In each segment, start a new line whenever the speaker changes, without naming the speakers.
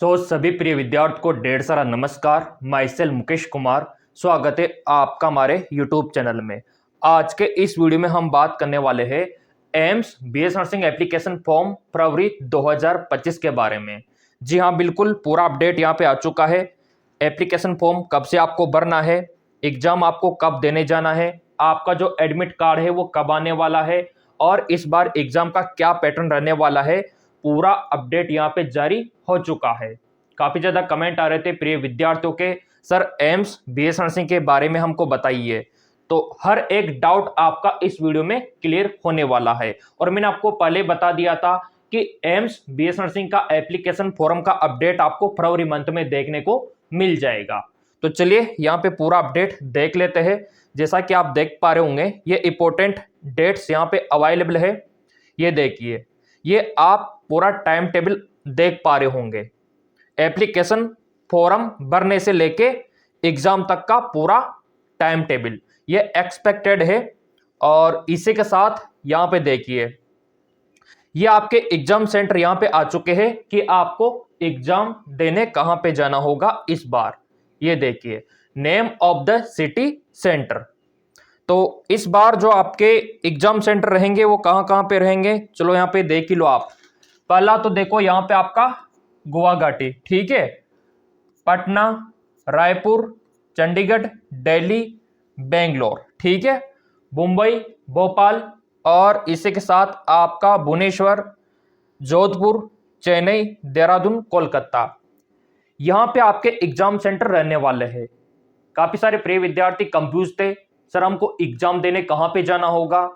सभी प्रिय विद्यार्थियों को ढेर सारा नमस्कार। माई सेल्फ मुकेश कुमार, स्वागत है आपका हमारे यूट्यूब चैनल में। आज के इस वीडियो में हम बात करने वाले हैं AIIMS BS nursing application form फरवरी 2025 के बारे में। जी हाँ, बिल्कुल पूरा अपडेट यहाँ पे आ चुका है। एप्लीकेशन फॉर्म कब से आपको भरना है, एग्जाम आपको कब देने जाना है, आपका जो एडमिट कार्ड है वो कब आने वाला है और इस बार एग्जाम का क्या पैटर्न रहने वाला है, पूरा अपडेट यहाँ पे जारी हो चुका है। काफी ज्यादा कमेंट आ रहे थे प्रिय विद्यार्थियों के, सर एम्स बीएस नर्सिंग के बारे में हमको बताइए। तो हर एक डाउट आपका इस वीडियो में क्लियर होने वाला है। और मैंने आपको पहले बता दिया था कि एम्स बीएस नर्सिंग का एप्लीकेशन फॉर्म का अपडेट आपको फरवरी मंथ में देखने को मिल जाएगा। तो चलिए यहाँ पे पूरा अपडेट देख लेते हैं। जैसा कि आप देख पा रहे होंगे, ये इंपॉर्टेंट डेट्स यहाँ पे अवेलेबल है। ये देखिए, ये आप पूरा टाइम टेबल देख पा रहे होंगे। एप्लीकेशन फॉर्म भरने से लेके एग्जाम तक का पूरा टाइम टेबल ये एक्सपेक्टेड है। और इसी के साथ यहां पे देखिए, ये आपके एग्जाम सेंटर यहां पे आ चुके हैं कि आपको एग्जाम देने कहां पे जाना होगा इस बार। ये देखिए, name of the city centre. तो इस बार जो आपके एग्जाम सेंटर रहेंगे वो कहां कहां पे रहेंगे, चलो यहां पे देख ही लो आप। पहला तो देखो यहाँ पे आपका गुवाहाटी, ठीक है, पटना, रायपुर, चंडीगढ़, दिल्ली, बेंगलोर, ठीक है, मुंबई, भोपाल और इसी के साथ आपका भुवनेश्वर, जोधपुर, चेन्नई, देहरादून, कोलकाता। यहाँ पे आपके एग्जाम सेंटर रहने वाले हैं। काफी सारे प्रिय विद्यार्थी कंफ्यूज थे, सर हमको एग्जाम देने कहाँ पे जाना होगा।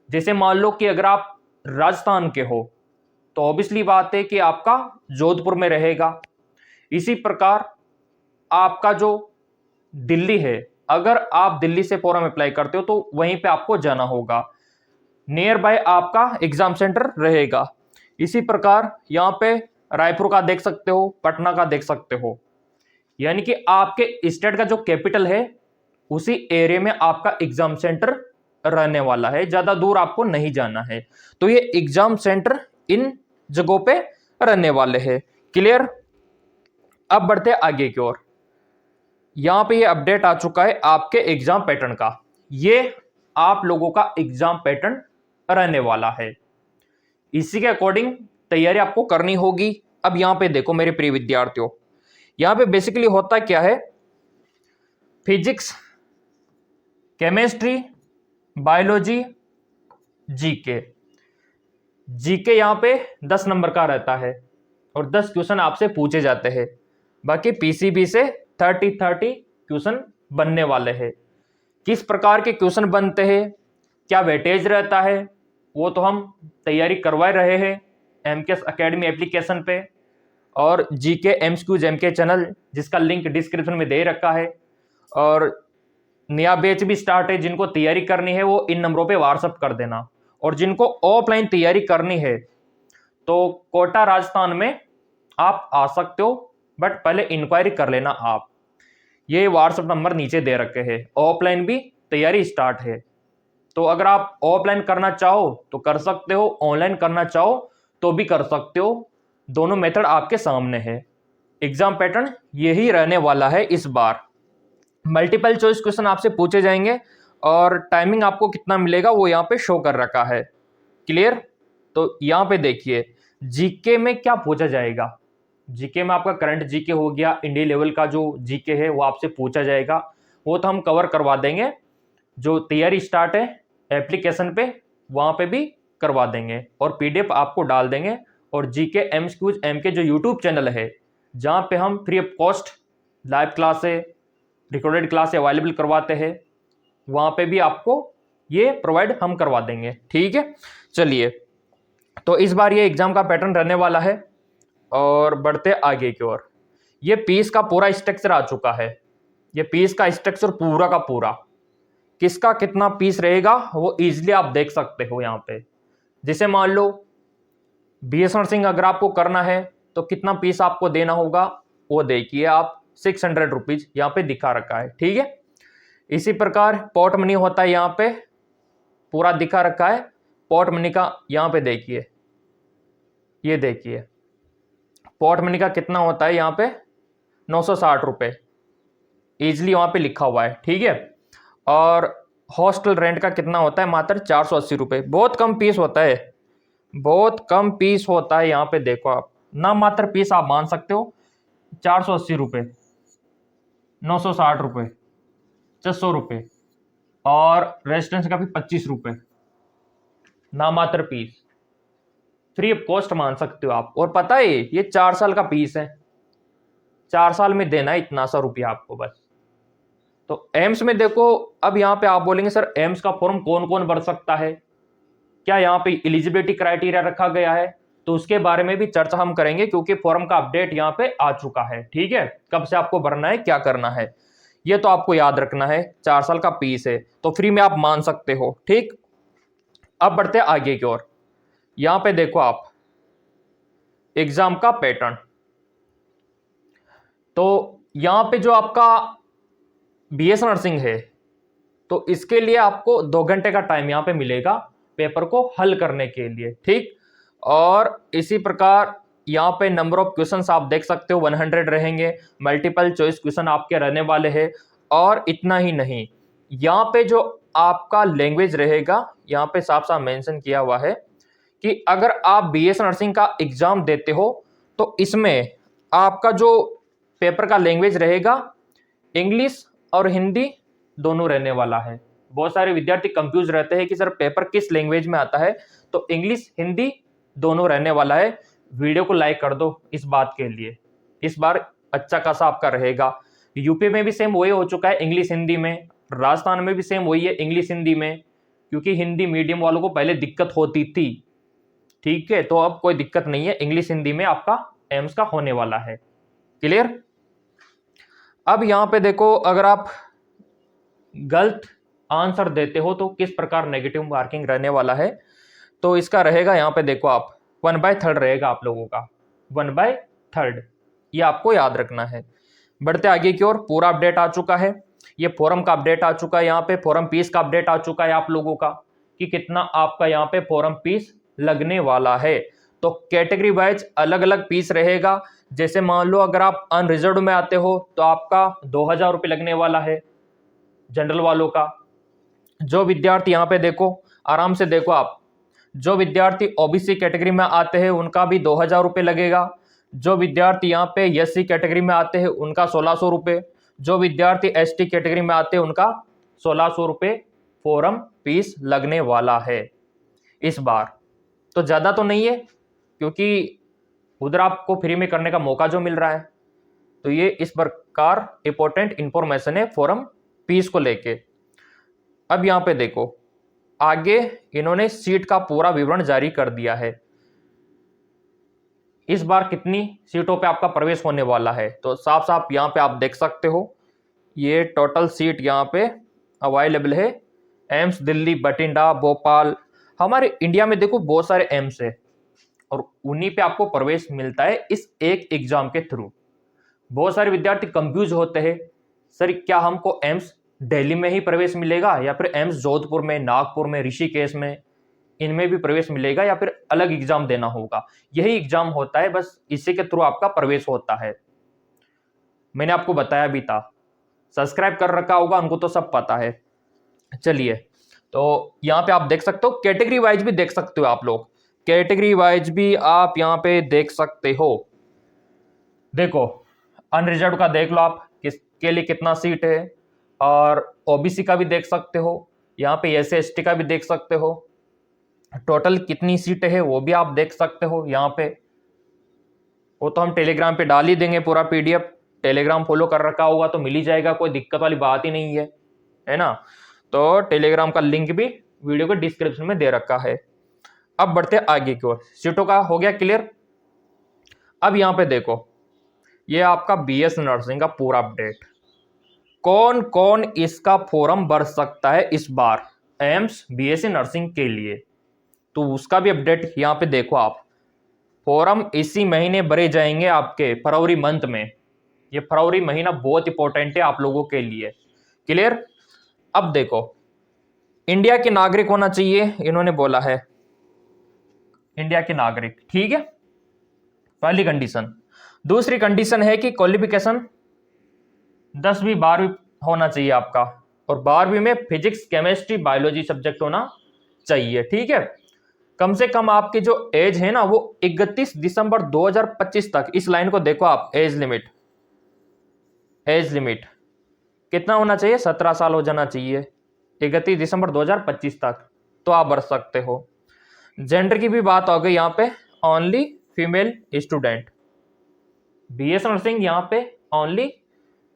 जैसे मान लो कि अगर आप राजस्थान के हो तो ऑब्वियसली बात है कि आपका जोधपुर में रहेगा। इसी प्रकार आपका जो दिल्ली है, अगर आप दिल्ली से फॉर्म अप्लाई करते हो तो वहीं पे आपको जाना होगा, नियर बाय आपका एग्जाम सेंटर रहेगा। इसी प्रकार यहाँ पे रायपुर का देख सकते हो, पटना का देख सकते हो, यानी कि आपके स्टेट का जो कैपिटल है उसी एरिया में आपका एग्जाम सेंटर रहने वाला है, ज्यादा दूर आपको नहीं जाना है। तो ये एग्जाम सेंटर इन जगहों पे रहने वाले हैं। क्लियर। अब बढ़ते आगे की ओर। यहां पे ये अपडेट आ चुका है आपके एग्जाम पैटर्न का। ये आप लोगों का एग्जाम पैटर्न रहने वाला है, इसी के अकॉर्डिंग तैयारी आपको करनी होगी। अब यहां पे देखो मेरे प्रिय विद्यार्थियों, यहां पे बेसिकली होता क्या है, physics, chemistry, biology, GK. GK यहाँ पे 10 नंबर का रहता है और 10 क्वेश्चन आपसे पूछे जाते हैं। बाकी पीसीबी से 30 क्वेश्चन बनने वाले हैं। किस प्रकार के क्वेश्चन बनते हैं, क्या वेटेज रहता है, वो तो हम तैयारी करवा रहे हैं एमकेएस एकेडमी एप्लीकेशन पे। और जीके एमसीक्यूज एमके चैनल, जिसका लिंक डिस्क्रिप्शन में दे रखा है। और नया बैच भी स्टार्ट है, जिनको तैयारी करनी है वो इन नंबरों पे व्हाट्सअप कर देना। और जिनको ऑफलाइन तैयारी करनी है तो कोटा राजस्थान में आप आ सकते हो, बट पहले इंक्वायरी कर लेना आप। ये व्हाट्सएप नंबर नीचे दे रखे हैं। ऑफलाइन भी तैयारी स्टार्ट है, तो अगर आप ऑफलाइन करना चाहो तो कर सकते हो, ऑनलाइन करना चाहो तो भी कर सकते हो। दोनों मेथड आपके सामने है। एग्जाम पैटर्न यही रहने वाला है इस बार। मल्टीपल चॉइस क्वेश्चन आपसे पूछे जाएंगे और टाइमिंग आपको कितना मिलेगा वो यहाँ पे शो कर रखा है। क्लियर। तो यहाँ पे देखिए, जीके में क्या पूछा जाएगा। जीके में आपका करंट जीके हो गया, इंडिया लेवल का जो जीके है वो आपसे पूछा जाएगा, वो तो हम कवर करवा देंगे। जो तैयारी स्टार्ट है एप्लीकेशन पे वहाँ पे भी करवा देंगे और पीडीएफ आपको डाल देंगे। और जीके एमसीक्यूज एमके जो यूट्यूब चैनल है, जहाँ पे हम free of cost live class है, रिकॉर्डेड क्लास अवेलेबल करवाते हैं, वहां पे भी आपको ये प्रोवाइड हम करवा देंगे। ठीक है, चलिए। तो इस बार ये एग्जाम का पैटर्न रहने वाला है। और बढ़ते आगे की ओर, ये पीस का पूरा स्ट्रक्चर आ चुका है। ये पीस का स्ट्रक्चर पूरा का पूरा, किसका कितना पीस रहेगा वो इजिली आप देख सकते हो यहाँ पे। जैसे मान लो बीएस नर्सिंग अगर आपको करना है तो कितना पीस आपको देना होगा वो देखिए आप, 600 रुपीज यहाँ पे दिखा रखा है। ठीक है, इसी प्रकार पॉट मनी होता है, यहाँ पे पूरा दिखा रखा है। पॉट मनी का यहाँ पे देखिए, ये देखिए पॉट मनी का कितना होता है यहाँ पे 960 रुपये, ईजिली वहाँ पे लिखा हुआ है, ठीक है। और हॉस्टल रेंट का कितना होता है, मात्र 480 रुपये। बहुत कम पीस होता है, बहुत कम पीस होता है। यहाँ पे देखो आप, ना मात्र पीस आप मान सकते हो, 480 रुपये, 960 रुपये, 600 रुपये, और रेजिडेंस का भी 25 रुपये, ना मात्र पीस, फ्री ऑफ कॉस्ट मान सकते हो आप। और पता है ये 4 साल का पीस है, 4 साल में देना है इतना सा रुपया आपको बस। तो एम्स में देखो, अब यहाँ पे आप बोलेंगे सर एम्स का फॉर्म कौन कौन भर सकता है, क्या यहाँ पे एलिजिबिलिटी क्राइटेरिया रखा गया है, तो उसके बारे में भी चर्चा हम करेंगे, क्योंकि फॉर्म का अपडेट यहाँ पे आ चुका है, ठीक है। कब से आपको भरना है, क्या करना है, ये तो आपको याद रखना है। 4 साल का पीस है तो फ्री में आप मान सकते हो, ठीक। अब बढ़ते हैं आगे की ओर। यहाँ पे देखो आप, एग्जाम का पैटर्न। तो यहाँ पे जो आपका बीएस नर्सिंग है, तो इसके लिए आपको 2 घंटे का टाइम यहाँ पे मिलेगा पेपर को हल करने के लिए, ठीक। और इसी प्रकार यहाँ पे नंबर ऑफ क्वेश्चंस आप देख सकते हो 100 रहेंगे, मल्टीपल चॉइस क्वेश्चन आपके रहने वाले हैं। और इतना ही नहीं, यहाँ पे जो आपका लैंग्वेज रहेगा, यहाँ पे साफ साफ मेंशन किया हुआ है कि अगर आप बीएस नर्सिंग का एग्जाम देते हो तो इसमें आपका जो पेपर का लैंग्वेज रहेगा, इंग्लिश और हिंदी दोनों रहने वाला है। बहुत सारे विद्यार्थी कंफ्यूज रहते हैं कि सर पेपर किस लैंग्वेज में आता है, तो इंग्लिश हिंदी दोनों रहने वाला है। वीडियो को लाइक कर दो इस बात के लिए, इस बार अच्छा खासा आपका रहेगा। यूपी में भी सेम वही हो चुका है, इंग्लिश हिंदी में। राजस्थान में भी सेम वही है, इंग्लिश हिंदी में, क्योंकि हिंदी मीडियम वालों को पहले दिक्कत होती थी, ठीक है। तो अब कोई दिक्कत नहीं है, इंग्लिश हिंदी में आपका एम्स का होने वाला है, क्लियर। अब यहां पे देखो, अगर आप गलत आंसर देते हो तो किस प्रकार नेगेटिव मार्किंग रहने वाला है, तो इसका रहेगा यहाँ पे देखो आप 1/3 रहेगा आप लोगों का, 1/3, ये आपको याद रखना है। बढ़ते आगे की ओर, पूरा अपडेट आ चुका है, ये फॉरम का अपडेट आ चुका है, यहाँ पे फॉरम फीस का अपडेट आ चुका है आप लोगों का कि कितना आपका यहाँ पे फॉरम फीस लगने वाला है। तो कैटेगरी वाइज अलग अलग फीस रहेगा। जैसे मान लो अगर आप अनरिजर्व में आते हो तो आपका 2000 रुपये लगने वाला है जनरल वालों का। जो विद्यार्थी यहाँ पे देखो, आराम से देखो आप, जो विद्यार्थी ओबीसी कैटेगरी में आते हैं उनका भी 2000 रुपये लगेगा। जो विद्यार्थी यहाँ पे एससी कैटेगरी में आते हैं उनका 1600 रुपये। जो विद्यार्थी एसटी कैटेगरी में आते हैं उनका 1600 रुपये फॉरम फीस लगने वाला है इस बार। तो ज़्यादा तो नहीं है, क्योंकि उधर आपको फ्री में करने का मौका जो मिल रहा है। तो ये इस प्रकार इंपॉर्टेंट इंफॉर्मेशन है फॉरम फीस को लेके। अब यहाँ पे देखो, आगे इन्होंने सीट का पूरा विवरण जारी कर दिया है। इस बार कितनी सीटों पे आपका प्रवेश होने वाला है, तो साफ साफ यहाँ पे आप देख सकते हो, ये टोटल सीट यहाँ पे अवेलेबल है। एम्स दिल्ली, बठिंडा, भोपाल, हमारे इंडिया में देखो बहुत सारे एम्स है और उन्हीं पे आपको प्रवेश मिलता है इस एक एग्जाम के थ्रू। बहुत सारे विद्यार्थी कंफ्यूज होते हैं, सर क्या हमको एम्स दिल्ली में ही प्रवेश मिलेगा या फिर एम्स जोधपुर में, नागपुर में, ऋषिकेश में, इनमें भी प्रवेश मिलेगा या फिर अलग एग्जाम देना होगा। यही एग्जाम होता है, बस इसी के थ्रू आपका प्रवेश होता है। मैंने आपको बताया भी था, सब्सक्राइब कर रखा होगा उनको तो सब पता है। चलिए, तो यहाँ पे आप देख सकते हो, कैटेगरी वाइज भी देख सकते हो आप लोग, कैटेगरी वाइज भी आप यहाँ पे देख सकते हो। देखो अनरिजर्व का देख लो आप, किसके लिए कितना सीट है, और ओबीसी का भी देख सकते हो, यहाँ पे एससी एसटी का भी देख सकते हो, टोटल कितनी सीटें है वो भी आप देख सकते हो यहाँ पे। वो तो हम टेलीग्राम पे डाल ही देंगे पूरा पीडीएफ, टेलीग्राम फॉलो कर रखा होगा तो मिल ही जाएगा, कोई दिक्कत वाली बात ही नहीं है ना। तो टेलीग्राम का लिंक भी वीडियो के डिस्क्रिप्शन में दे रखा है। अब बढ़ते आगे की ओर, सीटों का हो गया क्लियर। अब यहाँ पे देखो, ये आपका बीएस नर्सिंग का पूरा अपडेट, कौन कौन इसका फॉर्म भर सकता है इस बार एम्स बीएससी नर्सिंग के लिए, तो उसका भी अपडेट यहाँ पे देखो आप। फॉर्म इसी महीने भरे जाएंगे आपके फरवरी मंथ में। ये फरवरी महीना बहुत इंपॉर्टेंट है आप लोगों के लिए, क्लियर। अब देखो, इंडिया के नागरिक होना चाहिए इन्होंने बोला है, इंडिया के नागरिक, ठीक है, पहली कंडीशन। दूसरी कंडीशन है कि क्वालिफिकेशन 10वीं 12वीं होना चाहिए आपका, और 12वीं में फिजिक्स केमिस्ट्री बायोलॉजी सब्जेक्ट होना चाहिए। ठीक है, कम से कम आपकी जो एज है ना वो 31 दिसंबर 2025 तक, इस लाइन को देखो आप, एज लिमिट कितना होना चाहिए, 17 साल हो जाना चाहिए 31 दिसंबर 2025 तक, तो आप भर सकते हो। जेंडर की भी बात हो गई यहाँ पे, only female student. BS nursing यहाँ पे ओनली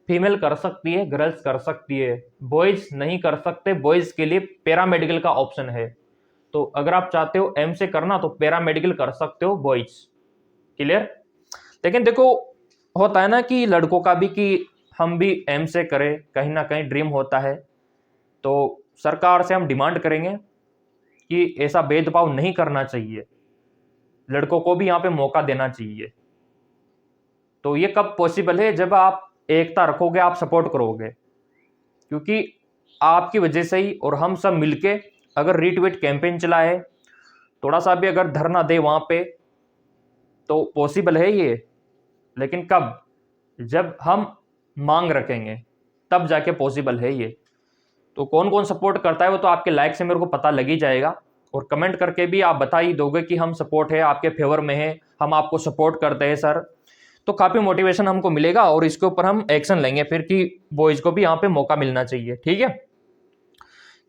फीमेल कर सकती है, गर्ल्स कर सकती है, बॉयज नहीं कर सकते। बॉयज के लिए पैरामेडिकल का ऑप्शन है, तो अगर आप चाहते हो एम से करना तो पैरामेडिकल कर सकते हो बॉयज। क्लियर। लेकिन देखो होता है ना कि लड़कों का भी कि हम भी एम से करें, कहीं ना कहीं ड्रीम होता है, तो सरकार से हम डिमांड करेंगे कि ऐसा भेदभाव नहीं करना चाहिए, लड़कों को भी यहाँ पे मौका देना चाहिए। तो ये कब पॉसिबल है, जब आप एकता रखोगे, आप सपोर्ट करोगे, क्योंकि आपकी वजह से ही और हम सब मिलके अगर रीट्वीट कैंपेन चलाए, थोड़ा सा भी अगर धरना दे वहां पे, तो पॉसिबल है ये। लेकिन कब, जब हम मांग रखेंगे तब जाके पॉसिबल है ये। तो कौन कौन सपोर्ट करता है वो तो आपके लाइक से मेरे को पता लग ही जाएगा, और कमेंट करके भी आप बता ही दोगे कि हम सपोर्ट है, आपके फेवर में है, हम आपको सपोर्ट करते हैं सर। तो काफी मोटिवेशन हमको मिलेगा और इसके ऊपर हम एक्शन लेंगे फिर कि बॉयज को भी यहाँ पे मौका मिलना चाहिए। ठीक है,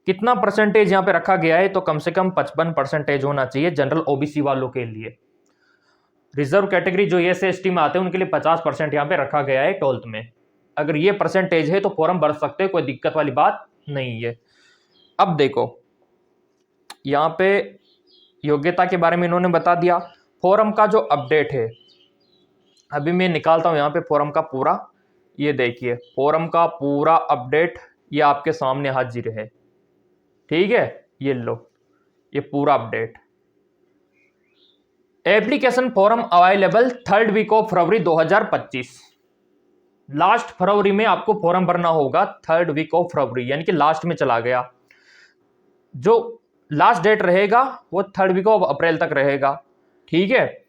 कितना परसेंटेज यहाँ पे रखा गया है, तो कम से कम 55% होना चाहिए जनरल ओबीसी वालों के लिए। रिजर्व कैटेगरी जो SC/ST में आते हैं उनके लिए 50% यहाँ पे रखा गया है 12th में। अगर ये परसेंटेज है तो फॉर्म भर सकते हैं, कोई दिक्कत वाली बात नहीं है। अब देखो यहाँ पे योग्यता के बारे में इन्होंने बता दिया। फॉर्म का जो अपडेट है, अभी मैं निकालता हूं यहाँ पे फॉर्म का पूरा, ये देखिए फॉर्म का पूरा अपडेट ये आपके सामने हाजिर है। ठीक है, ये लो, ये पूरा update. Application form available 3rd week of फरवरी 2025। लास्ट फरवरी में आपको फॉर्म भरना होगा, 3rd वीक ऑफ फरवरी, यानी कि लास्ट में चला गया। जो लास्ट डेट रहेगा वो 3rd वीक ऑफ अप्रैल तक रहेगा। ठीक है,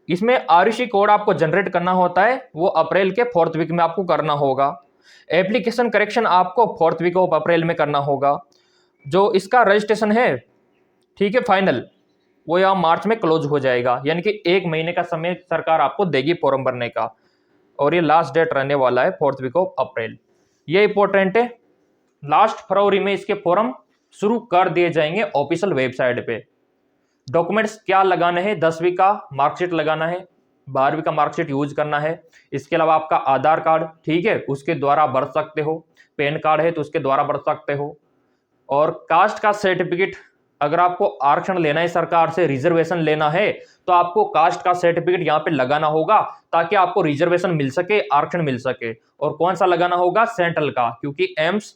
इसमें RUC कोड आपको जनरेट करना होता है, वो अप्रैल के 4th वीक में आपको करना होगा। एप्लीकेशन करेक्शन आपको 4th वीक ऑफ अप्रैल में करना होगा। जो इसका रजिस्ट्रेशन है, ठीक है, फाइनल, वो यहाँ मार्च में क्लोज हो जाएगा, यानी कि 1 महीने का समय सरकार आपको देगी फॉर्म भरने का, और ये लास्ट डेट रहने वाला है 4th वीक ऑफ अप्रैल। ये इंपॉर्टेंट है, लास्ट फरवरी में इसके फॉर्म शुरू कर दिए जाएंगे ऑफिशियल वेबसाइट पे। डॉक्यूमेंट्स क्या लगाने हैं, 10वीं का मार्कशीट लगाना है, 12वीं का मार्कशीट यूज करना है, इसके अलावा आपका आधार कार्ड, ठीक है, उसके द्वारा भर सकते हो, पैन कार्ड है तो उसके द्वारा भर सकते हो, और कास्ट का सर्टिफिकेट, अगर आपको आरक्षण लेना है सरकार से, रिजर्वेशन लेना है, तो आपको कास्ट का सर्टिफिकेट यहाँ पे लगाना होगा ताकि आपको रिजर्वेशन मिल सके, आरक्षण मिल सके। और कौन सा लगाना होगा, सेंट्रल का, क्योंकि एम्स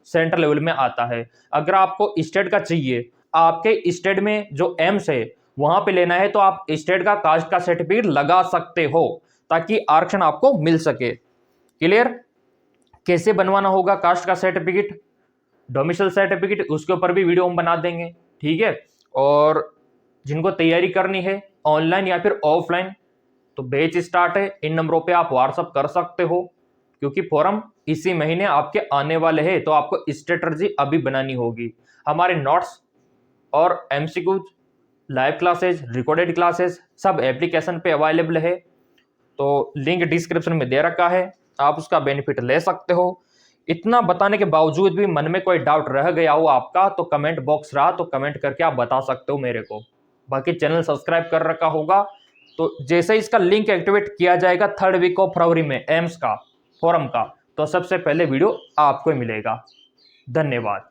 सेंट्रल लेवल में आता है। अगर आपको स्टेट का चाहिए, आपके स्टेट में जो एम्स है वहां पे लेना है, तो आप स्टेट का कास्ट का सर्टिफिकेट लगा सकते हो ताकि आरक्षण आपको मिल सके। क्लियर। कैसे बनवाना होगा कास्ट का सर्टिफिकेट, डोमिसाइल सर्टिफिकेट, उसके ऊपर भी वीडियो हम बना देंगे। ठीक है, और जिनको तैयारी करनी है ऑनलाइन या फिर ऑफलाइन, तो बैच स्टार्ट है, इन नंबरों पे आप व्हाट्सअप कर सकते हो, क्योंकि फॉर्म इसी महीने आपके आने वाले हैं, तो आपको स्ट्रेटजी अभी बनानी होगी। हमारे नोट्स और MCQ, live classes, recorded classes सब एप्लीकेशन पे अवेलेबल है, तो लिंक डिस्क्रिप्शन में दे रखा है, आप उसका बेनिफिट ले सकते हो। इतना बताने के बावजूद भी मन में कोई डाउट रह गया हो आपका, तो कमेंट बॉक्स रहा, तो कमेंट करके आप बता सकते हो मेरे को। बाकी चैनल सब्सक्राइब कर रखा होगा, तो जैसे ही इसका लिंक एक्टिवेट किया जाएगा 3rd वीक ऑफ फरवरी में एम्स का फॉर्म का, तो सबसे पहले वीडियो आपको मिलेगा। धन्यवाद।